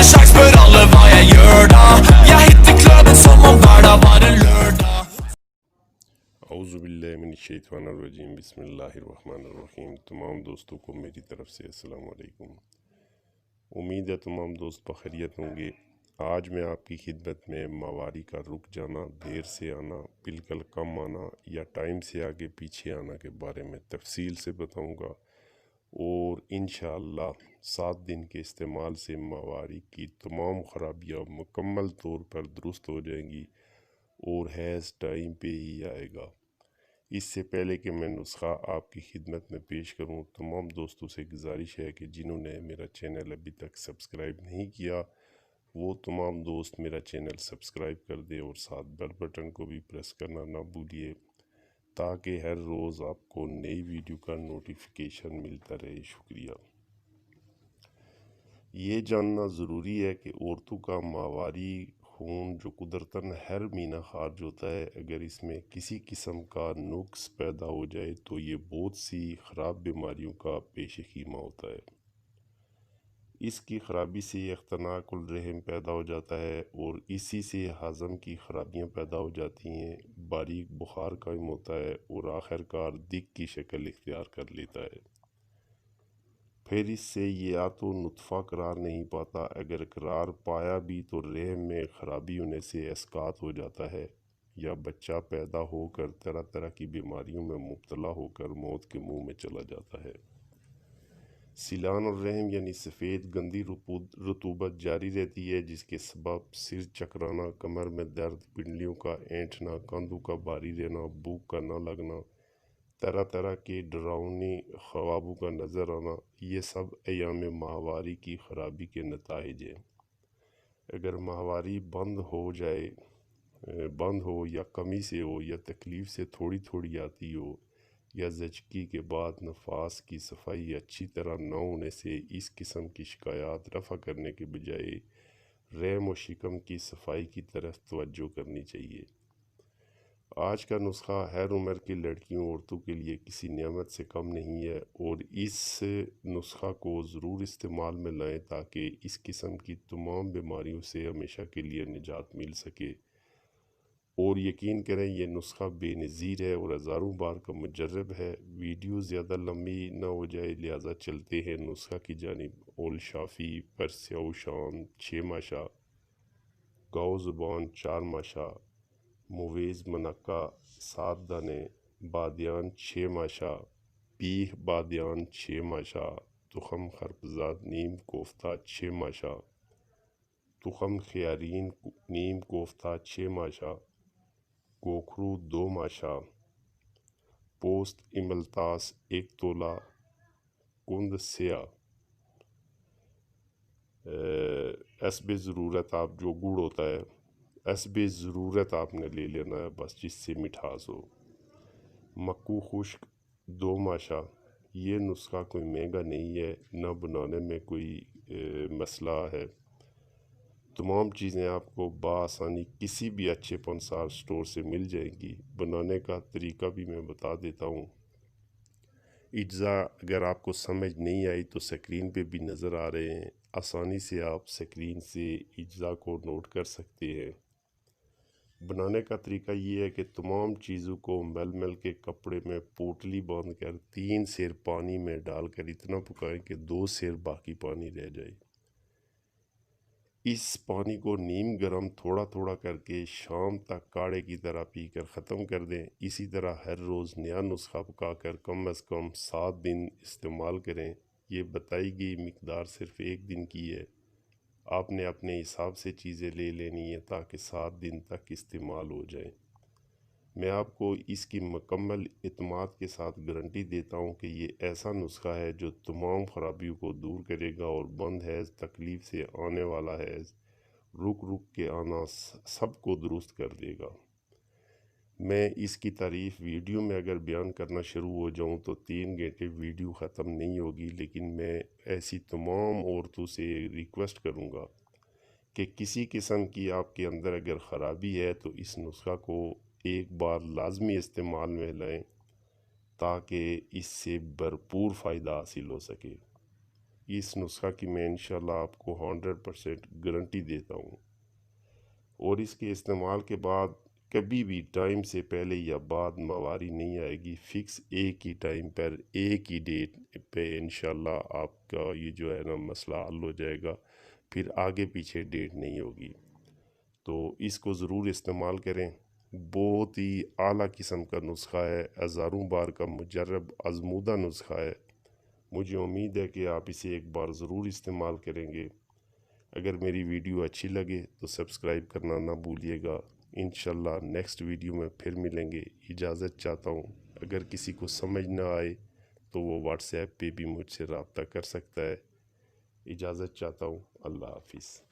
slags för alle hva jeg gjør da. Jeg hitter kløden som om hverdag var en lørdag. اعوذ باللہ من الشیطان الرجیم بسم اللہ الرحمن الرحیم۔ تمام دوستوں کو میری طرف سے السلام علیکم۔ امید ہے تمام دوست بخیریت ہوں گے۔ آج میں آپ کی خدمت میں ماہواری کا رک جانا، دیر سے آنا، بالکل کم آنا یا ٹائم سے آگے پیچھے آنا کے بارے میں تفصیل سے بتاؤں گا، اور انشاءاللہ 7 دن کے استعمال سے ماہواری کی تمام خرابیاں مکمل طور پر درست ہو جائیں گی اور حیض ٹائم پہ ہی آئے گا۔ اس سے پہلے کہ میں نسخہ آپ کی خدمت میں پیش کروں، تمام دوستوں سے گزارش ہے کہ جنہوں نے میرا چینل ابھی تک سبسکرائب نہیں کیا وہ تمام دوست میرا چینل سبسکرائب کر دیں اور ساتھ بیل بٹن کو بھی پریس کرنا نہ بھولیے تاکہ ہر روز آپ کو نئی ویڈیو کا نوٹیفیکیشن ملتا رہے۔ شکریہ۔ یہ جاننا ضروری ہے کہ عورتوں کا ماہواری خون جو قدرتاً ہر مہینہ خارج ہوتا ہے، اگر اس میں کسی قسم کا نقص پیدا ہو جائے تو یہ بہت سی خراب بیماریوں کا پیش خیمہ ہوتا ہے۔ اس کی خرابی سے اختناق الرحم پیدا ہو جاتا ہے اور اسی سے ہضم کی خرابیاں پیدا ہو جاتی ہیں، باریک بخار قائم ہوتا ہے اور آخر کار دق کی شکل اختیار کر لیتا ہے۔ پھر اس سے یہ یا تو نطفہ قرار نہیں پاتا، اگر قرار پایا بھی تو رحم میں خرابی ہونے سے اسقاط ہو جاتا ہے، یا بچہ پیدا ہو کر طرح طرح کی بیماریوں میں مبتلا ہو کر موت کے منہ میں چلا جاتا ہے۔ سیلان الرحم یعنی سفید گندی رطوبت جاری رہتی ہے، جس کے سبب سر چکرانا، کمر میں درد، پنڈلیوں کا اینٹھنا، کندھوں کا بھاری رہنا، بھوک کا نہ لگنا، طرح طرح کے ڈراؤنی خوابوں کا نظر آنا، یہ سب ایام ماہواری کی خرابی کے نتائج ہیں۔ اگر ماہواری بند ہو یا کمی سے ہو یا تکلیف سے تھوڑی تھوڑی آتی ہو، یا زچگی کے بعد نفاس کی صفائی اچھی طرح نہ ہونے سے اس قسم کی شکایات رفع کرنے کے بجائے رحم و شکم کی صفائی کی طرف توجہ کرنی چاہیے۔ آج کا نسخہ ہر عمر کی لڑکیوں عورتوں کے لیے کسی نعمت سے کم نہیں ہے، اور اس نسخہ کو ضرور استعمال میں لائیں تاکہ اس قسم کی تمام بیماریوں سے ہمیشہ کے لیے نجات مل سکے۔ اور یقین کریں یہ نسخہ بے نظیر ہے اور ہزاروں بار کا مجرب ہے۔ ویڈیو زیادہ لمبی نہ ہو جائے لہٰذا چلتے ہیں نسخہ کی جانب۔ اول شافی، پرسیاؤ شان 6 ماشا، گاؤ زبان 4 ماشا، مویز منقع 7 دانے، بادیان 6 ماشا، پیہ بادیان 6 ماشا، تخم خرپزاد نیم کوفتہ 6 ماشا، تخم خیارین نیم کوفتہ 6 ماشا، گوکھرو 2 ماشا، پوست املتاس 1 تولہ، کند سیاہ، حسب ضرورت آپ جو گڑ ہوتا ہے حسب ضرورت آپ نے لے لینا ہے، بس جس سے مٹھاس ہو۔ مکو خشک 2 ماشا۔ یہ نسخہ کوئی مہنگا نہیں ہے، نہ بنانے میں کوئی مسئلہ ہے۔ تمام چیزیں آپ کو بآسانی کسی بھی اچھے پنسار سٹور سے مل جائیں گی۔ بنانے کا طریقہ بھی میں بتا دیتا ہوں۔ اجزاء اگر آپ کو سمجھ نہیں آئی تو سکرین پہ بھی نظر آ رہے ہیں، آسانی سے آپ سکرین سے اجزاء کو نوٹ کر سکتے ہیں۔ بنانے کا طریقہ یہ ہے کہ تمام چیزوں کو مل کے کپڑے میں پوٹلی باندھ کر 3 سیر پانی میں ڈال کر اتنا پکائیں کہ 2 سیر باقی پانی رہ جائے۔ اس پانی کو نیم گرم تھوڑا تھوڑا کر کے شام تک کاڑھے کی طرح پی کر ختم کر دیں۔ اسی طرح ہر روز نیا نسخہ پکا کر کم از کم 7 دن استعمال کریں۔ یہ بتائی گئی مقدار صرف 1 دن کی ہے، آپ نے اپنے حساب سے چیزیں لے لینی ہے تاکہ 7 دن تک استعمال ہو جائیں۔ میں آپ کو اس کی مکمل اعتماد کے ساتھ گارنٹی دیتا ہوں کہ یہ ایسا نسخہ ہے جو تمام خرابیوں کو دور کرے گا اور بند حیض، تکلیف سے آنے والا حیض، رک کے آنا، سب کو درست کر دے گا۔ میں اس کی تعریف ویڈیو میں اگر بیان کرنا شروع ہو جاؤں تو 3 گھنٹے ویڈیو ختم نہیں ہوگی، لیکن میں ایسی تمام عورتوں سے ریکویسٹ کروں گا کہ کسی قسم کی آپ کے اندر اگر خرابی ہے تو اس نسخہ کو ایک بار لازمی استعمال میں لائیں تاکہ اس سے بھرپور فائدہ حاصل ہو سکے۔ اس نسخہ کی میں انشاءاللہ آپ کو 100% گارنٹی دیتا ہوں، اور اس کے استعمال کے بعد کبھی بھی ٹائم سے پہلے یا بعد مواری نہیں آئے گی، فکس ایک ہی ٹائم پر ایک ہی ڈیٹ پہ انشاءاللہ آپ کا یہ جو ہے نا مسئلہ حل ہو جائے گا، پھر آگے پیچھے ڈیٹ نہیں ہوگی۔ تو اس کو ضرور استعمال کریں، بہت ہی اعلیٰ قسم کا نسخہ ہے، ہزاروں بار کا مجرب آزمودہ نسخہ ہے۔ مجھے امید ہے کہ آپ اسے ایک بار ضرور استعمال کریں گے۔ اگر میری ویڈیو اچھی لگے تو سبسکرائب کرنا نہ بھولیے گا۔ انشاءاللہ نیکسٹ ویڈیو میں پھر ملیں گے۔ اجازت چاہتا ہوں، اگر کسی کو سمجھ نہ آئے تو وہ واٹس ایپ پہ بھی مجھ سے رابطہ کر سکتا ہے۔ اجازت چاہتا ہوں، اللہ حافظ۔